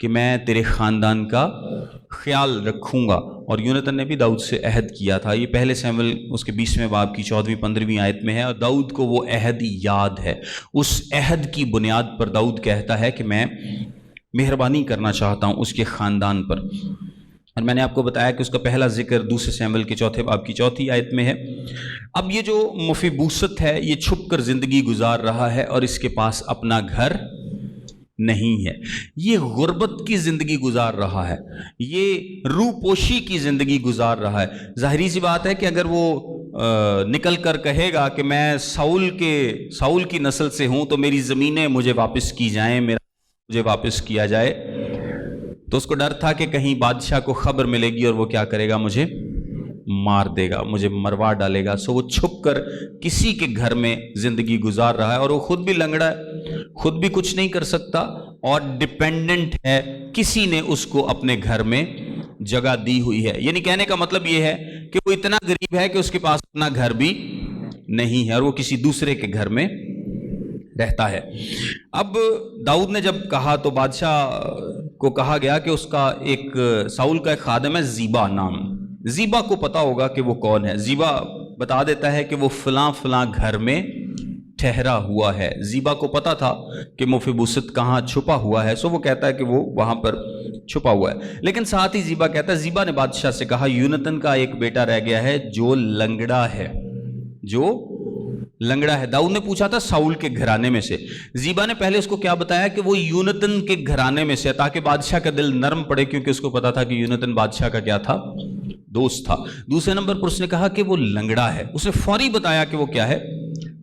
کہ میں تیرے خاندان کا خیال رکھوں گا. اور یونتن نے بھی داؤد سے عہد کیا تھا. یہ پہلے سیموئیل اس کے 20ویں باب کی 14-15 آیت میں ہے, اور داؤد کو وہ عہد یاد ہے. اس عہد کی بنیاد پر داؤد کہتا ہے کہ میں مہربانی کرنا چاہتا ہوں اس کے خاندان پر. اور میں نے آپ کو بتایا کہ اس کا پہلا ذکر 2 سیموئیل کے 4 باب کی 4 آیت میں ہے. اب یہ جو مفیبوست ہے یہ چھپ کر زندگی گزار رہا ہے اور اس کے پاس اپنا گھر نہیں ہے. یہ غربت کی زندگی گزار رہا ہے, یہ روپوشی کی زندگی گزار رہا ہے. ظاہری سی بات ہے کہ اگر وہ نکل کر کہے گا کہ میں ساؤل کی نسل سے ہوں تو میری زمینیں مجھے واپس کی جائیں, مجھے واپس کیا جائے, تو اس کو ڈر تھا کہ کہیں بادشاہ کو خبر ملے گی اور وہ کیا کرے گا, مجھے مار دے گا, مجھے مروا ڈالے گا. سو وہ چھپ کر کسی کے گھر میں زندگی گزار رہا ہے, اور وہ خود بھی لنگڑا ہے, خود بھی کچھ نہیں کر سکتا, اور ڈیپینڈنٹ ہے, کسی نے اس کو اپنے گھر میں جگہ دی ہوئی ہے. یعنی کہنے کا مطلب یہ ہے کہ وہ اتنا غریب ہے کہ اس کے پاس اپنا گھر بھی نہیں ہے اور وہ کسی دوسرے کے گھر میں رہتا ہے. اب داؤد نے جب کہا تو بادشاہ کو کہا گیا کہ اس کا ایک ساؤل کا ایک خادم ہے زیبا نام. زیبا کو پتا ہوگا کہ وہ کون ہے. زیبا بتا دیتا ہے کہ وہ فلاں فلاں گھر میں ٹھہرا ہوا ہے. زیبا کو پتا تھا کہ مفیبوست کہاں چھپا ہوا ہے, سو وہ کہتا ہے کہ وہ وہاں پر چھپا ہوا ہے. لیکن ساتھ ہی زیبا کہتا ہے, زیبا نے بادشاہ سے کہا یونتن کا ایک بیٹا رہ گیا ہے جو لنگڑا ہے, جو لنگڑا ہے. داؤد نے پوچھا تھا ساؤل کے گھرانے میں سے. زیبا نے پہلے اس کو کیا بتایا کہ وہ یونتن کے گھرانے میں سے, تاکہ بادشاہ کا دل نرم پڑے, کیونکہ اس کو پتا تھا کہ یونتن بادشاہ کا کیا تھا, دوست تھا. دوسرے نمبر پر اس نے کہا کہ وہ لنگڑا ہے. اس نے فوری بتایا کہ وہ کیا ہے,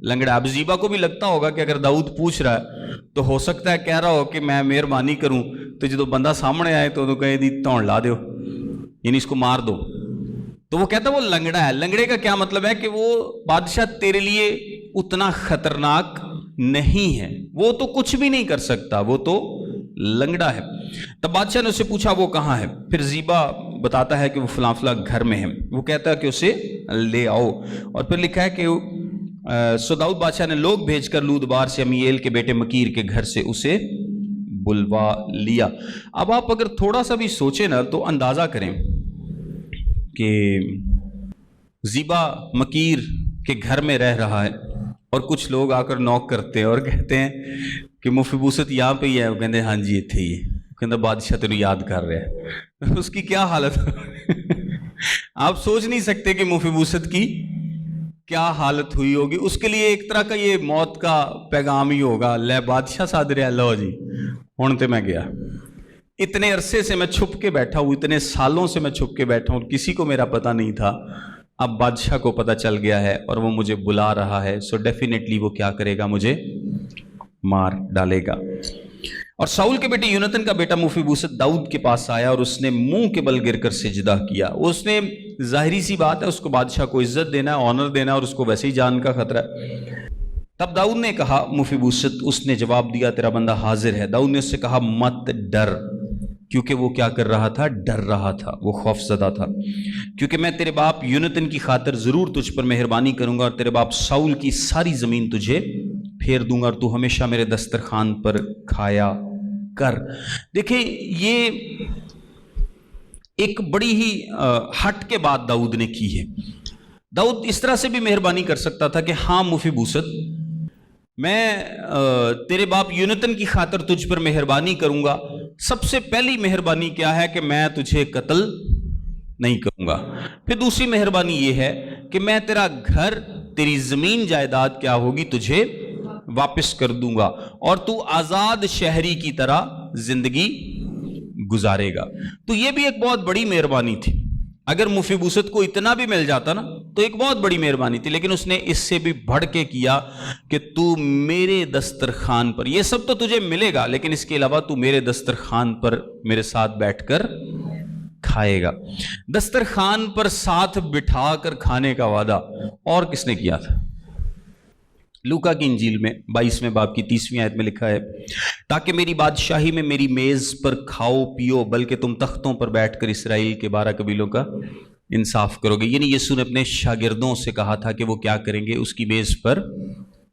لنگڑا. اب زیبا کو بھی لگتا ہوگا کہ اگر داؤد پوچھ رہا ہے تو ہو سکتا ہے کہہ رہا ہو کہ میں مہربانی کروں, تو جب بندہ سامنے آئے تو کہے دی توڑ لا دیو, یعنی اس کو مار دو. تو وہ کہتا ہے وہ لنگڑا ہے. لنگڑے کا کیا مطلب ہے کہ وہ بادشاہ تیرے لیے اتنا خطرناک نہیں ہے, وہ تو کچھ بھی نہیں کر سکتا, وہ تو لنگڑا ہے. تب بادشاہ نے اسے پوچھا وہ کہاں ہے. پھر زیبا بتاتا ہے کہ وہ فلاں فلاں گھر میں ہے. وہ کہتا ہے کہ اسے لے آؤ. اور پھر لکھا ہے کہ سو داؤد بادشاہ نے لوگ بھیج کر لودبار سے امیل کے بیٹے مکیر کے گھر سے اسے بلوا لیا. اب آپ اگر تھوڑا سا بھی سوچیں نا تو اندازہ کریں کہ زیبا مکیر کے گھر میں رہ رہا ہے اور کچھ لوگ آ کر نوک کرتے ہیں اور کہتے ہیں کہ مفیبوست یہاں پہ ہی ہے. وہ کہتے ہیں ہاں جی اتھے ہی ہے. کہتے ہیں بادشاہ تینوں یاد کر رہے ہیں. اس کی کیا حالت آپ سوچ نہیں سکتے کہ مفیبوست کی کیا حالت ہوئی ہوگی. اس کے لیے ایک طرح کا یہ موت کا پیغام ہی ہوگا, لے بادشاہ صادر اللہ جی ہون تے میں گیا, اتنے عرصے سے میں چھپ کے بیٹھا ہوں, اتنے سالوں سے میں چھپ کے بیٹھا ہوں, کسی کو میرا پتہ نہیں تھا, اب بادشاہ کو پتہ چل گیا ہے اور وہ مجھے بلا رہا ہے, سو ڈیفینیٹلی وہ کیا کرے گا, مجھے مار ڈالے گا. اور ساؤل کے بیٹے یونتن کا بیٹا مفیبوست داؤد کے پاس آیا اور اس نے منہ کے بل گر کر سجدہ کیا. اس نے ظاہری سی بات ہے اس کو بادشاہ کو عزت دینا ہے, آنر دینا ہے, اور اس کو ویسے ہی جان کا خطرہ ہے. تب داؤد نے کہا مفیبوست, اس نے جواب دیا تیرا بندہ حاضر ہے. داؤد نے اس سے کہا مت ڈر, کیونکہ وہ کیا کر رہا تھا, ڈر رہا تھا, وہ خوف زدہ تھا. کیونکہ میں تیرے باپ یونتن کی خاطر ضرور تجھ پر مہربانی کروں گا اور تیرے باپ ساؤل کی ساری زمین تجھے پھیر دوں گا اور تو ہمیشہ میرے دسترخوان پر کھایا کر. دیکھیں یہ ایک بڑی ہی ہٹ کے بات داؤد نے کی ہے. داؤد اس طرح سے بھی مہربانی کر سکتا تھا کہ ہاں مفیبوست, میں تیرے باپ یونتن کی خاطر تجھ پر مہربانی کروں گا. سب سے پہلی مہربانی کیا ہے کہ میں تجھے قتل نہیں کروں گا. پھر دوسری مہربانی یہ ہے کہ میں تیرا گھر, تیری زمین جائیداد کیا ہوگی, تجھے واپس کر دوں گا اور تو آزاد شہری کی طرح زندگی گزارے گا. تو یہ بھی ایک بہت بڑی مہربانی تھی. اگر مفیبوست کو اتنا بھی مل جاتا نا تو ایک بہت بڑی مہربانی تھی, لیکن اس نے اس سے بھی بڑھ کے کیا کہ تو میرے دسترخوان پر, یہ سب تو تجھے ملے گا لیکن اس کے علاوہ تو میرے دسترخوان پر میرے ساتھ بیٹھ کر کھائے گا. دسترخوان پر ساتھ بٹھا کر کھانے کا وعدہ اور کس نے کیا تھا؟ لوکا کی انجیل میں 22ویں باب کی 30ویں آیت میں لکھا ہے, تاکہ میری بادشاہی میں میری میز پر کھاؤ پیو, بلکہ تم تختوں پر بیٹھ کر اسرائیل کے 12 قبیلوں کا انصاف کرو گے. یعنی یسوع نے اپنے شاگردوں سے کہا تھا کہ وہ کیا کریں گے, اس کی میز پر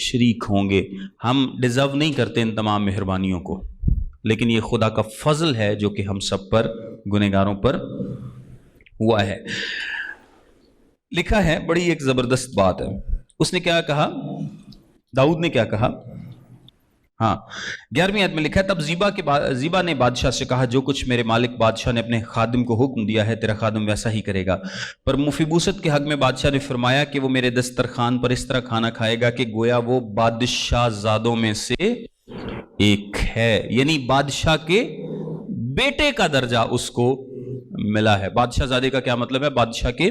شریک ہوں گے. ہم ڈیزرو نہیں کرتے ان تمام مہربانیوں کو، لیکن یہ خدا کا فضل ہے جو کہ ہم سب پر گنہگاروں پر ہوا ہے. لکھا ہے بڑی ایک زبردست بات ہے. اس نے کیا کہا؟ داؤد نے کیا کہا؟ ہاں 11ویں آیت میں لکھا ہے تب زیبا نے بادشاہ سے کہا جو کچھ میرے مالک بادشاہ نے اپنے خادم کو حکم دیا ہے تیرا خادم ویسا ہی کرے گا. پر مفیبوست کے حق میں بادشاہ نے فرمایا کہ وہ میرے دسترخوان پر اس طرح کھانا کھائے گا کہ گویا وہ بادشاہ زادوں میں سے ایک ہے. یعنی بادشاہ کے بیٹے کا درجہ اس کو ملا ہے. بادشاہ زادے کا کیا مطلب ہے؟ بادشاہ کے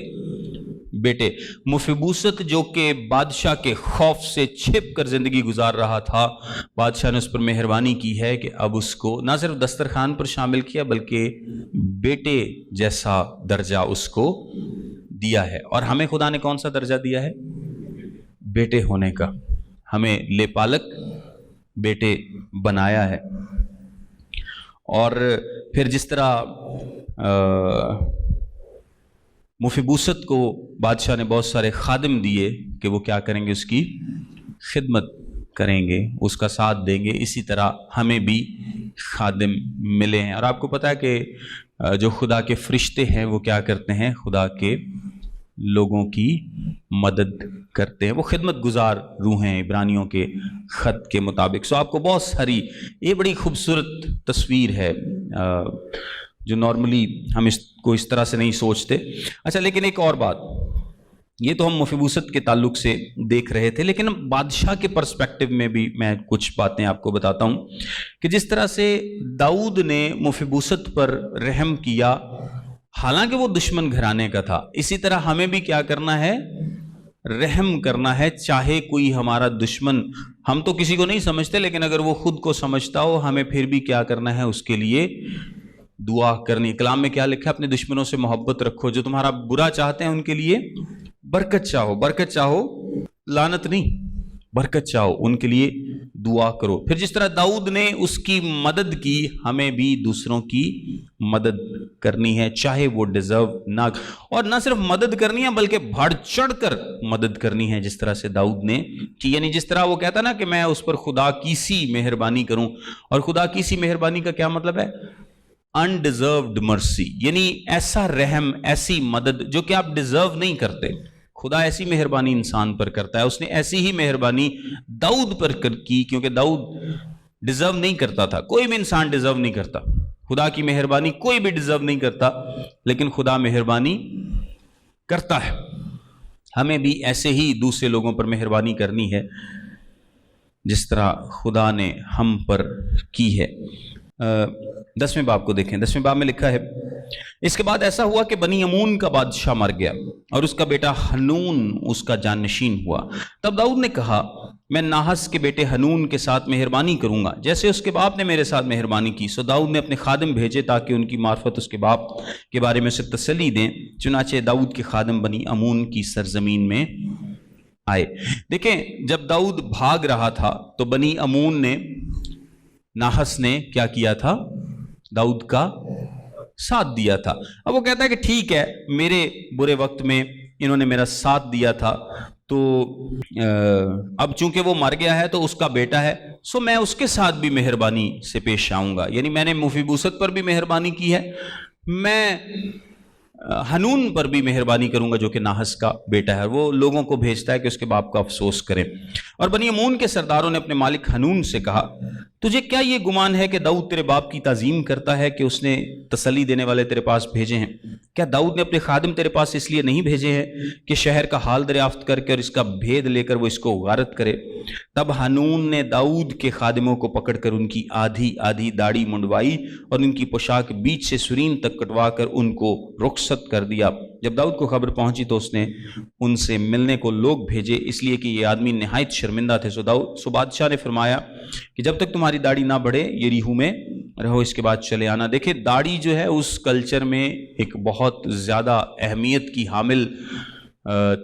بیٹے. مفیبوست جو کہ بادشاہ کے خوف سے چھپ کر زندگی گزار رہا تھا، بادشاہ نے اس پر مہربانی کی ہے کہ اب اس کو نہ صرف دسترخوان پر شامل کیا بلکہ بیٹے جیسا درجہ اس کو دیا ہے. اور ہمیں خدا نے کون سا درجہ دیا ہے؟ بیٹے ہونے کا. ہمیں لے پالک بیٹے بنایا ہے. اور پھر جس طرح مفیبوست کو بادشاہ نے بہت سارے خادم دیے کہ وہ کیا کریں گے؟ اس کی خدمت کریں گے، اس کا ساتھ دیں گے. اسی طرح ہمیں بھی خادم ملے ہیں. اور آپ کو پتہ ہے کہ جو خدا کے فرشتے ہیں وہ کیا کرتے ہیں؟ خدا کے لوگوں کی مدد کرتے ہیں. وہ خدمت گزار روح ہیں عبرانیوں کے خط کے مطابق. سو آپ کو بہت ساری، یہ بڑی خوبصورت تصویر ہے جو نارملی ہم اس کو اس طرح سے نہیں سوچتے. اچھا لیکن ایک اور بات، یہ تو ہم مفیبوست کے تعلق سے دیکھ رہے تھے، لیکن بادشاہ کے پرسپیکٹو میں بھی میں کچھ باتیں آپ کو بتاتا ہوں کہ جس طرح سے داؤد نے مفیبوست پر رحم کیا حالانکہ وہ دشمن گھرانے کا تھا، اسی طرح ہمیں بھی کیا کرنا ہے؟ رحم کرنا ہے. چاہے کوئی ہمارا دشمن، ہم تو کسی کو نہیں سمجھتے، لیکن اگر وہ خود کو سمجھتا ہو ہمیں پھر بھی کیا کرنا ہے؟ اس کے لیے دعا کرنی. کلام میں کیا لکھا ہے؟ اپنے دشمنوں سے محبت رکھو، جو تمہارا برا چاہتے ہیں ان کے لیے برکت چاہو. برکت چاہو، لعنت نہیں، برکت چاہو، ان کے لیے دعا کرو. پھر جس طرح داؤد نے اس کی مدد کی، ہمیں بھی دوسروں کی مدد کرنی ہے چاہے وہ ڈیزرو نہ، اور نہ صرف مدد کرنی ہے بلکہ بڑھ چڑھ کر مدد کرنی ہے جس طرح سے داؤد نے کی. یعنی جس طرح وہ کہتا نا کہ میں اس پر خدا کی سی مہربانی کروں. اور خدا کی سی مہربانی کا کیا مطلب ہے؟ انڈیزروڈ مرسی. یعنی ایسا رحم، ایسی مدد جو کہ آپ ڈیزرو نہیں کرتے. خدا ایسی مہربانی انسان پر کرتا ہے. اس نے ایسی ہی مہربانی داؤد پر کی کیونکہ داؤد ڈیزرو نہیں کرتا تھا. کوئی بھی انسان ڈیزرو نہیں کرتا خدا کی مہربانی، کوئی بھی ڈیزرو نہیں کرتا، لیکن خدا مہربانی کرتا ہے. ہمیں بھی ایسے ہی دوسرے لوگوں پر مہربانی کرنی ہے جس طرح خدا نے ہم پر کی ہے. 10ویں باب کو دیکھیں. 10ویں باب میں لکھا ہے اس کے بعد ایسا ہوا کہ بنی امون کا بادشاہ مر گیا اور اس کا بیٹا حنون اس کا جانشین ہوا. تب داؤد نے کہا میں ناحس کے بیٹے حنون کے ساتھ مہربانی کروں گا جیسے اس کے باپ نے میرے ساتھ مہربانی کی. سو داؤد نے اپنے خادم بھیجے تاکہ ان کی معرفت اس کے باپ کے بارے میں اسے تسلی دیں. چنانچہ داؤد کے خادم بنی امون کی سرزمین میں آئے. دیکھیں جب داؤد بھاگ رہا تھا تو بنی امون نے، ناحس نے کیا کیا تھا؟ داؤد کا ساتھ دیا تھا. اب وہ کہتا ہے کہ ٹھیک ہے، میرے برے وقت میں انہوں نے میرا ساتھ دیا تھا، تو اب چونکہ وہ مر گیا ہے تو اس کا بیٹا ہے، سو میں اس کے ساتھ بھی مہربانی سے پیش آؤں گا. یعنی میں نے مفیبوست پر بھی مہربانی کی ہے، میں حنون پر بھی مہربانی کروں گا جو کہ ناحس کا بیٹا ہے. وہ لوگوں کو بھیجتا ہے کہ اس کے باپ کا افسوس کریں. اور بنی امون کے سرداروں نے اپنے مالک حنون سے کہا تجھے کیا یہ گمان ہے کہ داؤد تیرے باپ کی تعظیم کرتا ہے کہ اس نے تسلی دینے والے تیرے پاس بھیجے ہیں؟ کیا داؤد نے اپنے خادم تیرے پاس اس لیے نہیں بھیجے ہیں کہ شہر کا حال دریافت کر کے اور اس کا بھید لے کر وہ اس کو غارت کرے؟ تب حنون نے داؤد کے خادموں کو پکڑ کر ان کی آدھی آدھی داڑھی منڈوائی اور ان کی پوشاک بیچ سے سرین تک کٹوا کر ان کو رخصت کر دیا. جب داؤد کو خبر پہنچی تو اس نے ان سے ملنے کو لوگ بھیجے، اس لیے کہ یہ آدمی نہایت شرمندہ تھے. سو بادشاہ نے فرمایا کہ جب تک تمہاری داڑھی نہ بڑھے یریحو میں رہو، اس کے بعد چلے آنا. دیکھیں داڑھی جو ہے اس کلچر میں ایک بہت زیادہ اہمیت کی حامل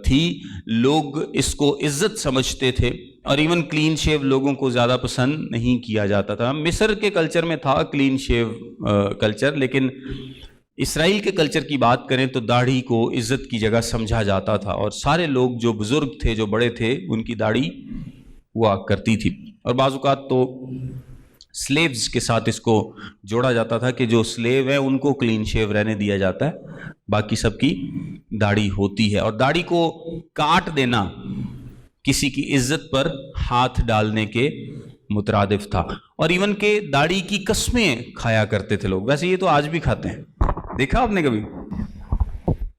تھی. لوگ اس کو عزت سمجھتے تھے اور ایون کلین شیو لوگوں کو زیادہ پسند نہیں کیا جاتا تھا. مصر کے کلچر میں تھا کلین شیو کلچر، لیکن اسرائیل کے کلچر کی بات کریں تو داڑھی کو عزت کی جگہ سمجھا جاتا تھا، اور سارے لوگ جو بزرگ تھے، جو بڑے تھے، ان کی داڑھی ہوا کرتی تھی. اور بعض اوقات تو سلیوز کے ساتھ اس کو جوڑا جاتا تھا کہ جو سلیو ہے ان کو کلین شیو رہنے دیا جاتا ہے, باقی سب کی داڑھی ہوتی ہے. اور داڑھی کو کاٹ دینا کسی کی عزت پر ہاتھ ڈالنے کے مترادف تھا. اور ایون کہ داڑھی کی قسمیں کھایا کرتے تھے لوگ. ویسے یہ تو آج بھی کھاتے ہیں. دیکھا آپ نے کبھی؟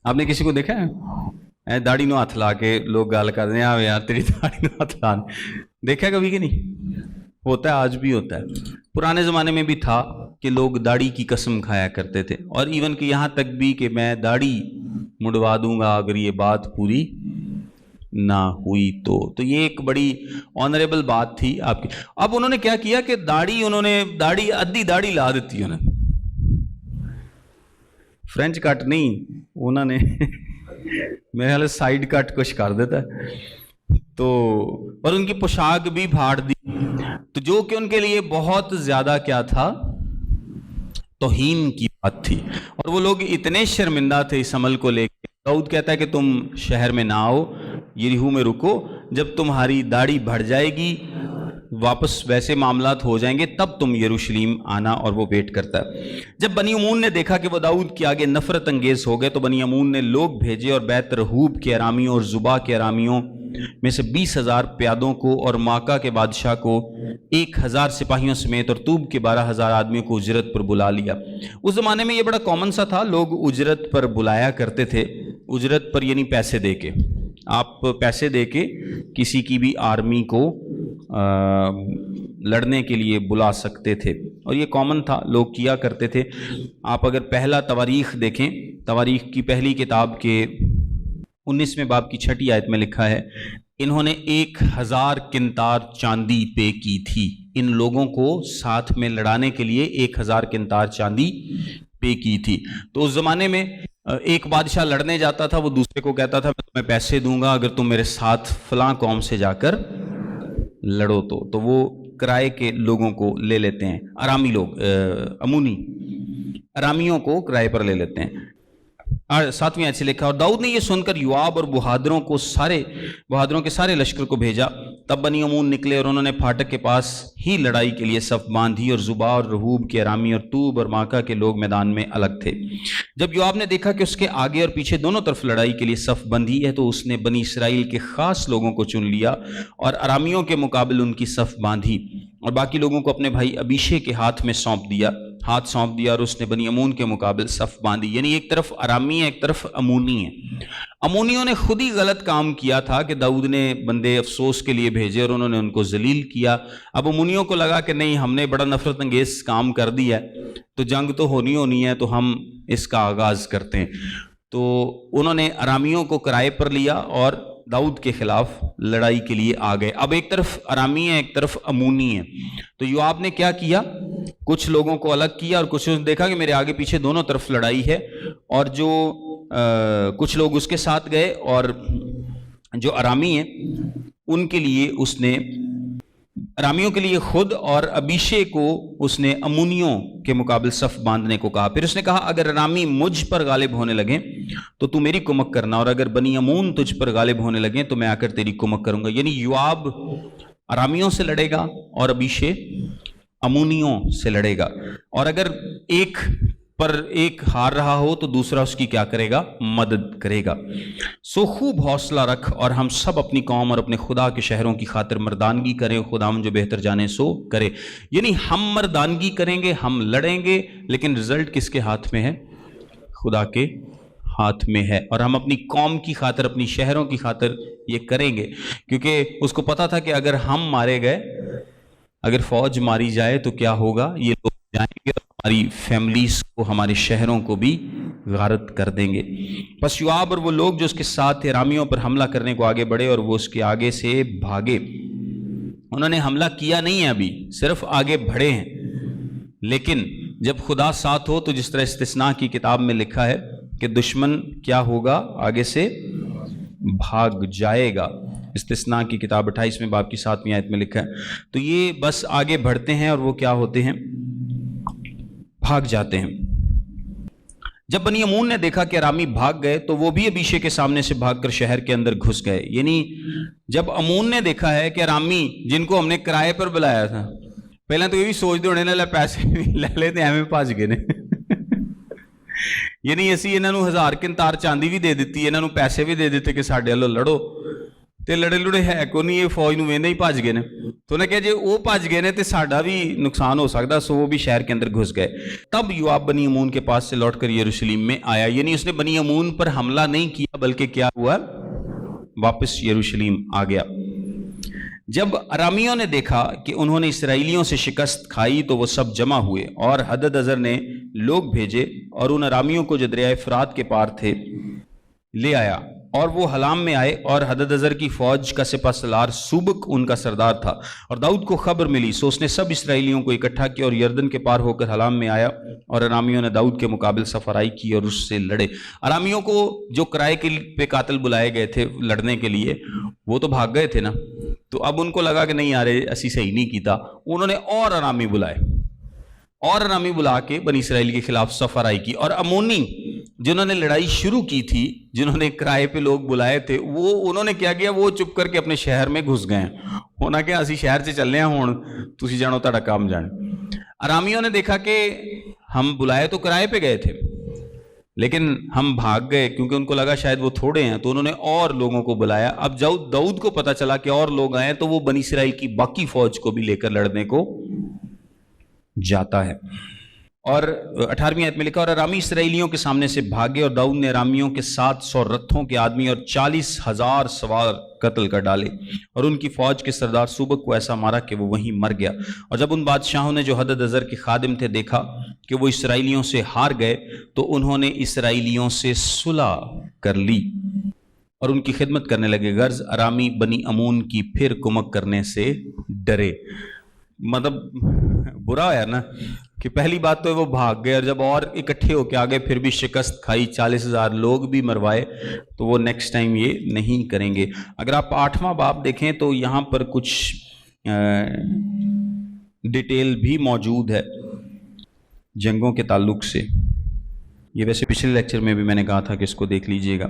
آپ نے کسی کو دیکھا ہے داڑھی نو ہاتھ لا کے لوگ گال کر دیں یار تیری داڑھی نو ہاتھ لا, دیکھا کبھی کہ نہیں؟ ہوتا ہے, آج بھی ہوتا ہے. پرانے زمانے میں بھی تھا کہ لوگ داڑھی کی قسم کھایا کرتے تھے. اور ایون کہ یہاں تک بھی کہ میں داڑھی مڑوا دوں گا اگر یہ بات پوری نہ ہوئی تو یہ ایک بڑی آنریبل بات تھی آپ کی. اب انہوں نے کیا کیا کہ داڑھی ادھی داڑھی لا دیتی انہوں نے, فرینچ کٹ نہیں, انہوں نے میرے خیال سائیڈ کٹ کچھ کر دیتا ہے تو, اور ان کی پوشاک بھی پھاڑ دی, تو جو کہ ان کے لیے بہت زیادہ کیا تھا, توہین کی بات تھی. اور وہ لوگ اتنے شرمندہ تھے اس عمل کو لے کے. داؤد کہتا ہے کہ تم شہر میں نہ آؤ, یریحو میں رکو, جب تمہاری داڑھی بڑھ جائے گی, واپس ویسے معاملات ہو جائیں گے, تب تم یروشلیم آنا. اور وہ ویٹ کرتا ہے. جب بنی عمون نے دیکھا کہ وہ داؤد کے آگے نفرت انگیز ہو گئے تو بنی عمون نے لوگ بھیجے اور بیت رہوب کے ارامیوں اور زبا کے ارامیوں میں سے 20,000 پیادوں کو اور ماکا کے بادشاہ کو 1,000 سپاہیوں سمیت اور توب کے 12,000 آدمیوں کو اجرت پر بلا لیا. اس زمانے میں یہ بڑا کامن سا تھا, لوگ اجرت پر بلایا کرتے تھے. اجرت پر یعنی پیسے دے کے, آپ پیسے دے کے کسی کی بھی آرمی کو لڑنے کے لیے بلا سکتے تھے, اور یہ کامن تھا, لوگ کیا کرتے تھے. آپ اگر پہلا تواریخ دیکھیں, تواریخ کی پہلی کتاب کے 19ویں باب کی 6 آیت میں لکھا ہے, انہوں نے 1,000 کنتار چاندی پے کی تھی. ان لوگوں کو ساتھ میں لڑانے کے لیے 1,000 کنتار چاندی پے کی تھی. تو اس زمانے میں ایک بادشاہ لڑنے جاتا تھا, وہ دوسرے کو کہتا تھا میں تمہیں پیسے دوں گا اگر تم میرے ساتھ فلاں قوم سے جا کر لڑو تو وہ کرائے کے لوگوں کو لے لیتے ہیں. ارامی لوگ, امونی ارامیوں کو کرائے پر لے لیتے ہیں. 7ویں آیت سے لکھا, اور داؤد نے یہ سن کر یوآب اور بہادروں کے سارے لشکر کو بھیجا. تب بنی عمون نکلے اور انہوں نے پھاٹک کے پاس ہی لڑائی کے لیے صف باندھی, اور زبا اور رہوب کے ارامی اور توب اور ماکا کے لوگ میدان میں الگ تھے. جب یوآب نے دیکھا کہ اس کے آگے اور پیچھے دونوں طرف لڑائی کے لیے صف بندھی ہے تو اس نے بنی اسرائیل کے خاص لوگوں کو چن لیا اور ارامیوں کے مقابل ان کی صف باندھی, اور باقی لوگوں کو اپنے بھائی ابیشے کے ہاتھ سونپ دیا, اور اس نے بنی عمون کے مقابل صف باندھی. یعنی ایک طرف ارامی ہے, ایک طرف امونی ہے. امونیوں نے خود ہی غلط کام کیا تھا کہ داؤد نے بندے افسوس کے لیے بھیجے اور انہوں نے ان کو ذلیل کیا. اب امونیوں کو لگا کہ نہیں, ہم نے بڑا نفرت انگیز کام کر دیا ہے, تو جنگ تو ہونی ہے, تو ہم اس کا آغاز کرتے ہیں. تو انہوں نے ارامیوں کو کرائے پر لیا اور داؤد کے خلاف لڑائی کے لیے آ گئے. اب ایک طرف ارامی ہے, ایک طرف امونی ہے. تو یوآب نے کیا کیا, کچھ لوگوں کو الگ کیا اور کچھ نے دیکھا کہ میرے آگے پیچھے دونوں طرف لڑائی ہے, اور جو کچھ لوگ اس کے ساتھ گئے, اور جو ارامی ہیں ان کے لیے اس نے ارامیوں کے لیے خود اور ابیشے کو اس نے امونیوں کے مقابل صف باندھنے کو کہا. پھر اس نے کہا اگر ارامی مجھ پر غالب ہونے لگیں تو تو میری کمک کرنا, اور اگر بنی عمون تجھ پر غالب ہونے لگیں تو میں آ کر تیری کمک کروں گا. یعنی یوآب ارامیوں سے لڑے گا اور ابیشے امونیوں سے لڑے گا, اور اگر ایک پر ایک ہار رہا ہو تو دوسرا اس کی کیا کرے گا, مدد کرے گا. سو خوب حوصلہ رکھ اور ہم سب اپنی قوم اور اپنے خدا کے شہروں کی خاطر مردانگی کریں, خداوند جو بہتر جانے سو کرے. یعنی ہم مردانگی کریں گے, ہم لڑیں گے, لیکن رزلٹ کس کے ہاتھ میں ہے, خدا کے ہاتھ میں ہے. اور ہم اپنی قوم کی خاطر, اپنی شہروں کی خاطر یہ کریں گے, کیونکہ اس کو پتا تھا کہ اگر ہم مارے گئے, اگر فوج ماری جائے تو کیا ہوگا, یہ لوگ جائیں گے اور ہماری فیملیز کو, ہمارے شہروں کو بھی غارت کر دیں گے. بس یوآب اور وہ لوگ جو اس کے ساتھ ارامیوں پر حملہ کرنے کو آگے بڑھے اور وہ اس کے آگے سے بھاگے. انہوں نے حملہ کیا نہیں ہے, ابھی صرف آگے بڑھے ہیں. لیکن جب خدا ساتھ ہو تو جس طرح استثناء کی کتاب میں لکھا ہے کہ دشمن کیا ہوگا, آگے سے بھاگ جائے گا. استثناء کی کتاب 28ویں باب کی 7ویں آیت میں لکھا ہے. تو یہ بس آگے بڑھتے ہیں اور وہ کیا ہوتے ہیں, بھاگ جاتے ہیں. جب بنی امون نے دیکھا کہ ارامی بھاگ گئے تو وہ بھی ابیشے کے سامنے سے بھاگ کر شہر کے اندر گھس گئے. یعنی جب امون نے دیکھا ہے کہ ارامی جن کو ہم نے کرائے پر بلایا تھا, پہلے تو یہ بھی سوچتے ہونے لے پیسے لے لیتے ایویں بھج گئے نے. یعنی اسی انہاں نوں 1000 کنتار چاندی بھی دے دیتی, انہاں نوں پیسے بھی دے دیتے کہ ساڈے والوں لڑو, تے لڑے لڑے ہے کو نہیں, یہ فوج نوں ویندے ہی بھج گئے نے. تو انہیں کہا جی وہ بھج گئے نے تے ساڈا بھی نقصان ہو سکتا, سو وہ بھی شہر کے اندر گھس گئے. تب یوآب بنی امون کے پاس سے لوٹ کر یروشلم میں آیا. یعنی اس نے بنی امون پر حملہ نہیں کیا بلکہ کیا ہوا, واپس یروشلم آ گیا. جب ارامیوں نے دیکھا کہ انہوں نے اسرائیلیوں سے شکست کھائی تو وہ سب جمع ہوئے, اور ہددازر نے لوگ بھیجے اور ان ارامیوں کو جو دریائے فرات کے پار تھے لے آیا, اور وہ حلام میں آئے, اور ہددازر کی فوج کا سپہ سالار سوبک ان کا سردار تھا. اور داؤد کو خبر ملی, سو اس نے سب اسرائیلیوں کو اکٹھا کیا اور یردن کے پار ہو کر حلام میں آیا, اور ارامیوں نے داؤد کے مقابل سفرائی کی اور اس سے لڑے. ارامیوں کو جو کرائے کے پہ قاتل بلائے گئے تھے لڑنے کے لیے, وہ تو بھاگ گئے تھے نا, تو اب ان کو لگا کہ نہیں یار اسی صحیح نہیں کیتا, انہوں نے اور ارامی بلائے, اور ارامی بلا کے بنی اسرائیل کے خلاف سفرائی کی. اور امونی جنہوں نے لڑائی شروع کی تھی, جنہوں نے کرائے پہ لوگ بلائے تھے, وہ انہوں نے کیا کیا, وہ چپ کر کے اپنے شہر میں گھس گئے. ہونا کہ اسی شہر سے چلنے ہیں ہوں, تسی جانو تہاڈا کام جانے. ارامیوں نے دیکھا کہ ہم بلائے تو کرائے پہ گئے تھے لیکن ہم بھاگ گئے, کیونکہ ان کو لگا شاید وہ تھوڑے ہیں, تو انہوں نے اور لوگوں کو بلایا. اب داؤد کو پتا چلا کہ اور لوگ آئے, تو وہ بنی اسرائیل کی باقی فوج کو بھی لے کر لڑنے کو جاتا ہے. اور 18ویں آیت میں لکھا, اور ارامی اسرائیلیوں کے سامنے سے بھاگے, اور داؤد نے ارامیوں کے 700 رتھوں کے آدمی اور 40,000 سوار قتل کر ڈالے, اور ان کی فوج کے سردار سوبک کو ایسا مارا کہ وہ وہیں مر گیا. اور جب ان بادشاہوں نے جو ہددازر کے خادم تھے دیکھا کہ وہ اسرائیلیوں سے ہار گئے, تو انہوں نے اسرائیلیوں سے صلح کر لی اور ان کی خدمت کرنے لگے, غرض ارامی بنی امون کی پھر کمک کرنے سے ڈرے. مطلب برا ہے نا کہ پہلی بات تو وہ بھاگ گئے, اور جب اور اکٹھے ہو کے آگے پھر بھی شکست کھائی, 40,000 لوگ بھی مروائے, تو وہ نیکسٹ ٹائم یہ نہیں کریں گے. اگر آپ 8واں باب دیکھیں تو یہاں پر کچھ ڈیٹیل بھی موجود ہے جنگوں کے تعلق سے. یہ ویسے پچھلے لیکچر میں بھی میں نے کہا تھا کہ اس کو دیکھ لیجئے گا.